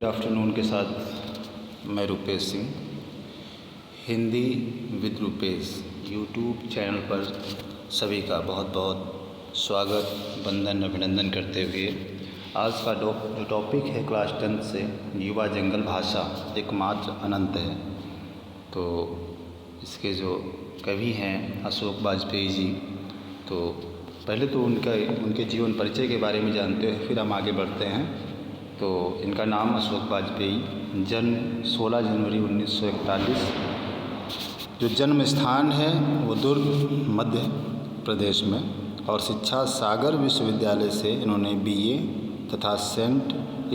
Good afternoon के साथ मैं Rupesh Singh Hindi with Rupesh YouTube channel पर सभी का बहुत बहुत स्वागत वंदन अभिनंदन करते हुए आज का जो टॉपिक है क्लास 10 से युवा जंगल भाषा एकमात्र अनंत है। तो इसके जो कवि हैं अशोक वाजपेयी जी, तो पहले तो उनके जीवन परिचय के बारे में जानते हैं, फिर हम आगे बढ़ते हैं। तो इनका नाम अशोक वाजपेयी, जन्म 16 जनवरी 1941। जो जन्म स्थान है वो दुर्ग मध्य प्रदेश में, और शिक्षा सागर विश्वविद्यालय से इन्होंने बीए तथा सेंट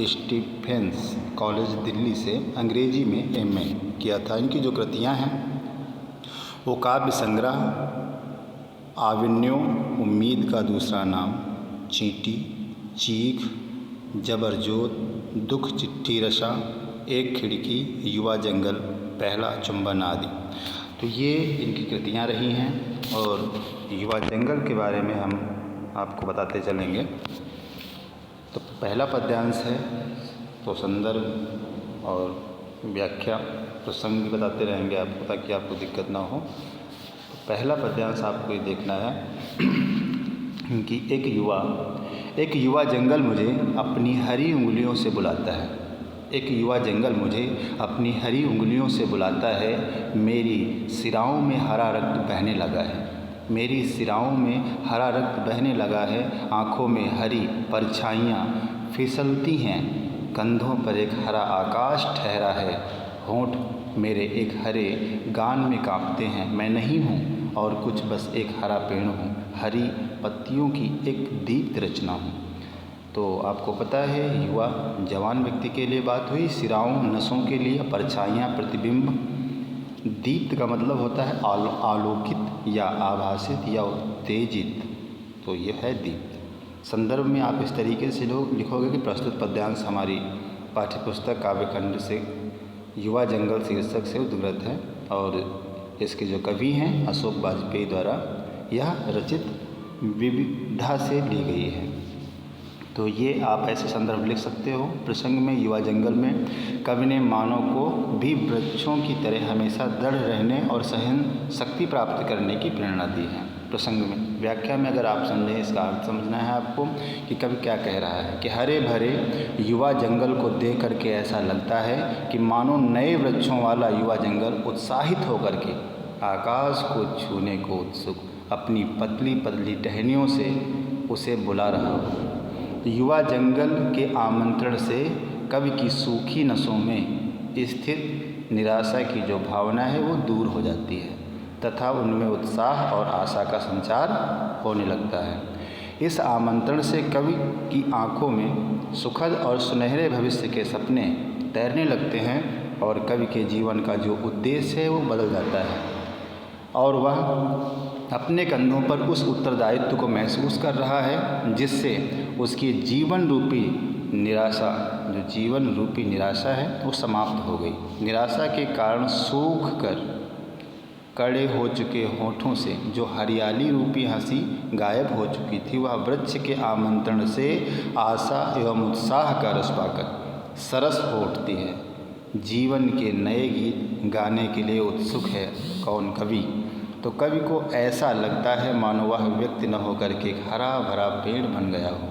स्टीफेंस कॉलेज दिल्ली से अंग्रेजी में एमए किया था। इनकी जो कृतियां हैं वो काव्य संग्रह आविन्यो, उम्मीद का दूसरा नाम, चींटी, चीख, जबरजोत, दुख चिट्ठी रशा, एक खिड़की, युवा जंगल, पहला चुंबन आदि। तो ये इनकी कृतियाँ रही हैं और युवा जंगल के बारे में हम आपको बताते चलेंगे। तो पहला पद्यांश है, तो संदर्भ और व्याख्या प्रसंग भी बताते रहेंगे आपको, ताकि आपको दिक्कत ना हो। तो पहला पद्यांश आपको ये देखना है कि एक युवा जंगल मुझे अपनी हरी उंगलियों से बुलाता है। एक युवा जंगल मुझे अपनी हरी उंगलियों से बुलाता है, मेरी सिराओं में हरा रक्त बहने लगा है। मेरी सिराओं में हरा रक्त बहने लगा है, आँखों में हरी परछाइयाँ फिसलती हैं, कंधों पर एक हरा आकाश ठहरा है, होंठ मेरे एक हरे गान में काँपते हैं। मैं नहीं हूँ और कुछ बस एक हरा पेड़ हूँ, हरी पत्तियों की एक दीप्त रचना हूँ। तो आपको पता है युवा जवान व्यक्ति के लिए बात हुई, सिराओं नसों के लिए, परछाइयाँ प्रतिबिंब, दीप्त का मतलब होता है आलोकित या आभासित या उत्तेजित, तो यह है दीप्त। संदर्भ में आप इस तरीके से लिखोगे कि प्रस्तुत पद्यांश हमारी पाठ्यपुस्तक काव्यखंड से युवा जंगल शीर्षक से उद्धृत है और इसके जो कवि हैं अशोक वाजपेयी द्वारा यह रचित विविधा से ली गई है। तो ये आप ऐसे संदर्भ लिख सकते हो। प्रसंग में युवा जंगल में कवि ने मानव को भी वृक्षों की तरह हमेशा दृढ़ रहने और सहन शक्ति प्राप्त करने की प्रेरणा दी है। प्रसंग में व्याख्या में अगर आप समझें, इसका अर्थ समझना है आपको कि कवि क्या कह रहा है कि हरे भरे युवा जंगल को देख करके ऐसा लगता है कि मानो नए वृक्षों वाला युवा जंगल उत्साहित होकर के आकाश को छूने को उत्सुक अपनी पतली पतली टहनियों से उसे बुला रहा हो। युवा जंगल के आमंत्रण से कवि की सूखी नसों में स्थित निराशा की जो भावना है वो दूर हो जाती है तथा उनमें उत्साह और आशा का संचार होने लगता है। इस आमंत्रण से कवि की आंखों में सुखद और सुनहरे भविष्य के सपने तैरने लगते हैं और कवि के जीवन का जो उद्देश्य है वो बदल जाता है और वह अपने कंधों पर उस उत्तरदायित्व को महसूस कर रहा है जिससे उसकी जीवन रूपी निराशा है वो समाप्त हो गई। निराशा के कारण सूख कर कड़े हो चुके होठों से जो हरियाली रूपी हंसी गायब हो चुकी थी, वह वृक्ष के आमंत्रण से आशा एवं उत्साह का रस पाकर सरस हो उठती है। जीवन के नए गीत गाने के लिए उत्सुक है कौन? कवि। तो कवि को ऐसा लगता है मानो वह व्यक्ति न होकर के एक हरा भरा पेड़ बन गया हो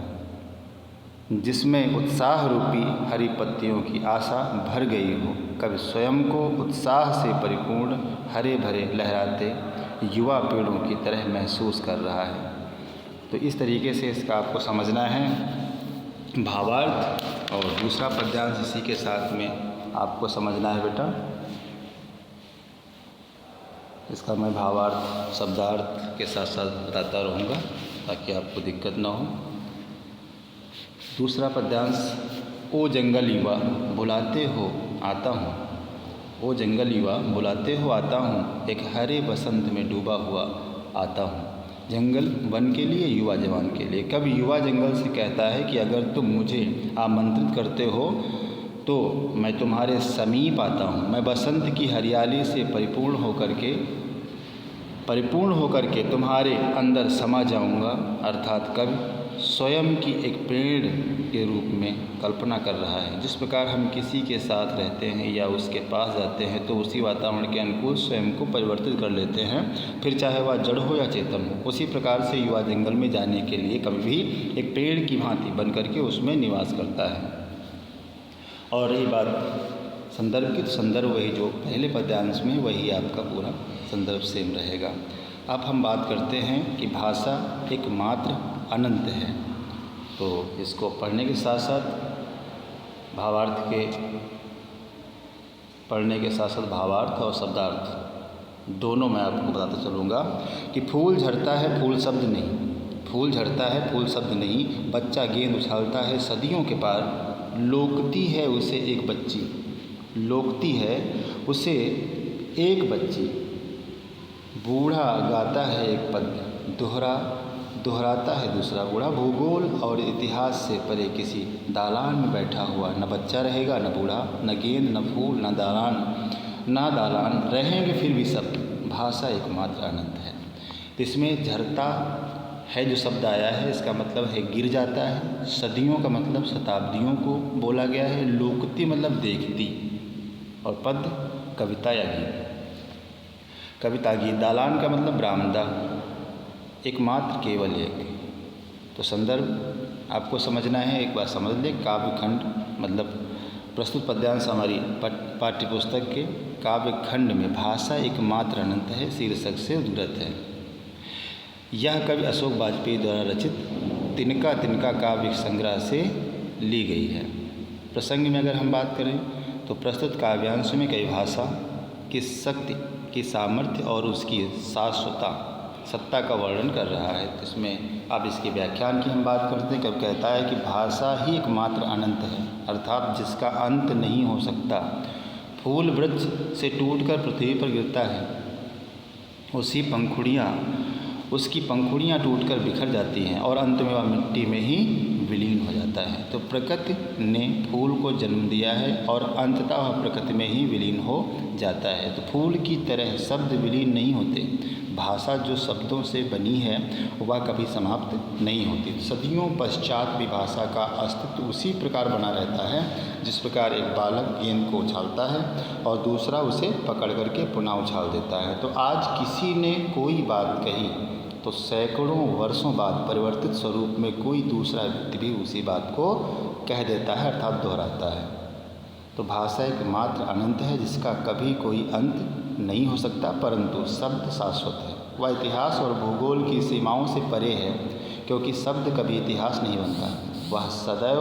जिसमें उत्साह रूपी हरी पत्तियों की आशा भर गई हो। कवि स्वयं को उत्साह से परिपूर्ण हरे भरे लहराते युवा पेड़ों की तरह महसूस कर रहा है। तो इस तरीके से इसका आपको समझना है भावार्थ। और दूसरा पद्यांश इसी के साथ में आपको समझना है बेटा, इसका मैं भावार्थ शब्दार्थ के साथ साथ बताता रहूँगा ताकि आपको दिक्कत ना हो। दूसरा पद्यांश, ओ जंगल युवा बुलाते हो आता हूँ, ओ जंगल युवा बुलाते हो आता हूँ, एक हरे बसंत में डूबा हुआ आता हूँ। जंगल वन के लिए, युवा जवान के लिए। कभी युवा जंगल से कहता है कि अगर तुम मुझे आमंत्रित करते हो तो मैं तुम्हारे समीप आता हूँ। मैं बसंत की हरियाली से परिपूर्ण होकर के तुम्हारे अंदर समा जाऊँगा। अर्थात कवि स्वयं की एक पेड़ के रूप में कल्पना कर रहा है। जिस प्रकार हम किसी के साथ रहते हैं या उसके पास जाते हैं तो उसी वातावरण के अनुकूल स्वयं को परिवर्तित कर लेते हैं, फिर चाहे वह जड़ हो या चेतन हो। उसी प्रकार से युवा जंगल में जाने के लिए कभी भी एक पेड़ की भांति बन करके उसमें निवास करता है। और रही बात संदर्भ की, तो संदर्भ वही जो पहले पद्यांश में, वही आपका पूरा संदर्भ सेम रहेगा। अब हम बात करते हैं कि भाषा एकमात्र अनंत है। तो इसको पढ़ने के साथ साथ भावार्थ और शब्दार्थ दोनों मैं आपको बताता चलूँगा कि फूल झड़ता है फूल शब्द नहीं, फूल झड़ता है फूल शब्द नहीं, बच्चा गेंद उछालता है सदियों के पार, लोकती है उसे एक बच्ची, लोकती है उसे एक बच्ची, बूढ़ा गाता है एक पद, दोहराता है दूसरा बूढ़ा, भूगोल और इतिहास से परे किसी दालान में बैठा हुआ, न बच्चा रहेगा न बूढ़ा, न गेंद न फूल न दालान रहेंगे फिर भी सब, भाषा एकमात्र अनंत है। तो इसमें झरता है जो शब्द आया है, इसका मतलब है गिर जाता है, सदियों का मतलब शताब्दियों को बोला गया है, लोकती मतलब देखती, और पद कविता या गीत, कविता गीत, दालान का मतलब बरामदा, एकमात्र केवल एक। तो संदर्भ आपको समझना है, एक बार समझ लें। काव्यखंड मतलब प्रस्तुत पद्यांश हमारी पाठ्यपुस्तक के काव्यखंड में भाषा एकमात्र अनंत है शीर्षक से उद्धृत है। यह कवि अशोक वाजपेयी द्वारा रचित तिनका तिनका काव्य संग्रह से ली गई है। प्रसंग में अगर हम बात करें तो प्रस्तुत काव्यांश में कई भाषा की शक्ति की सामर्थ्य और उसकी सत्ता का वर्णन कर रहा है। तो इसमें अब इसके व्याख्यान की हम बात करते हैं। कब कहता है कि भाषा ही एकमात्र अनंत है, अर्थात जिसका अंत नहीं हो सकता। फूल वृक्ष से टूटकर पृथ्वी पर गिरता है, उसकी पंखुड़ियाँ टूटकर बिखर जाती हैं और अंत में वह मिट्टी में ही विलीन हो जाता है। तो प्रकृति ने फूल को जन्म दिया है और अंततः वह प्रकृति में ही विलीन हो जाता है। तो फूल की तरह शब्द विलीन नहीं होते। भाषा जो शब्दों से बनी है वह कभी समाप्त नहीं होती। सदियों पश्चात भी भाषा का अस्तित्व उसी प्रकार बना रहता है जिस प्रकार एक बालक गेंद को उछालता है और दूसरा उसे पकड़ करके पुनः उछाल देता है। तो आज किसी ने कोई बात कही तो सैकड़ों वर्षों बाद परिवर्तित स्वरूप में कोई दूसरा व्यक्ति भी उसी बात को कह देता है, अर्थात दोहराता है। तो भाषा एकमात्र अनंत है जिसका कभी कोई अंत नहीं हो सकता, परंतु शब्द शाश्वत है। वह इतिहास और भूगोल की सीमाओं से परे है, क्योंकि शब्द कभी इतिहास नहीं बनता। वह सदैव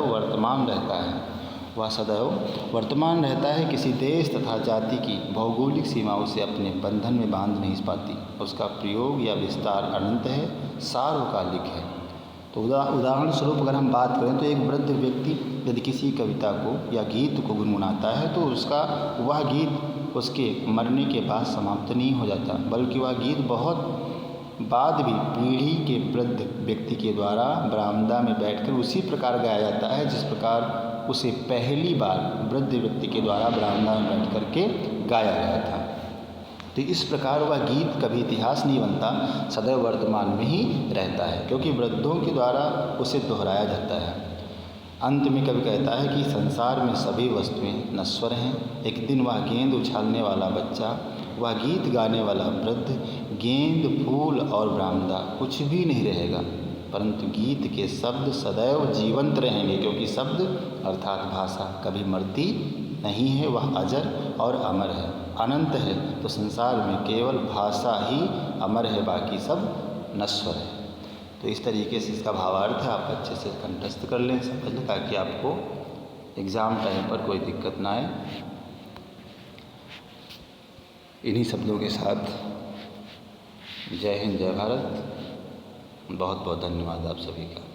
वर्तमान रहता है, किसी देश तथा जाति की भौगोलिक सीमाओं से अपने बंधन में बांध नहीं पाती। उसका प्रयोग या विस्तार अनंत है, सार्वकालिक है। तो उदाहरण स्वरूप अगर हम बात करें तो एक वृद्ध व्यक्ति यदि किसी कविता को या गीत को गुनगुनाता है तो वह गीत उसके मरने के बाद समाप्त नहीं हो जाता, बल्कि वह गीत बहुत बाद भी पीढ़ी के वृद्ध व्यक्ति के द्वारा बरामदा में बैठकर उसी प्रकार गाया जाता है जिस प्रकार उसे पहली बार वृद्ध व्यक्ति के द्वारा बरामदा में बैठ कर के गाया गया था। तो इस प्रकार वह गीत कभी इतिहास नहीं बनता, सदैव वर्तमान में ही रहता है, क्योंकि वृद्धों के द्वारा उसे दोहराया जाता है। अंत में कवि कहता है कि संसार में सभी वस्तुएं नश्वर हैं। एक दिन वह गेंद उछालने वाला बच्चा, वह गीत गाने वाला वृद्ध, गेंद, फूल और बरामदा कुछ भी नहीं रहेगा, परंतु गीत के शब्द सदैव जीवंत रहेंगे, क्योंकि शब्द अर्थात भाषा कभी मरती नहीं है, वह अजर और अमर है, अनंत है। तो संसार में केवल भाषा ही अमर है, बाकी सब नश्वर है। तो इस तरीके से इसका भावार्थ है, आप अच्छे से कंठस्थ कर लें, समझ लें, ताकि आपको एग्ज़ाम टाइम पर कोई दिक्कत ना आए। इन्हीं शब्दों के साथ जय हिंद, जय भारत। बहुत बहुत धन्यवाद आप सभी का।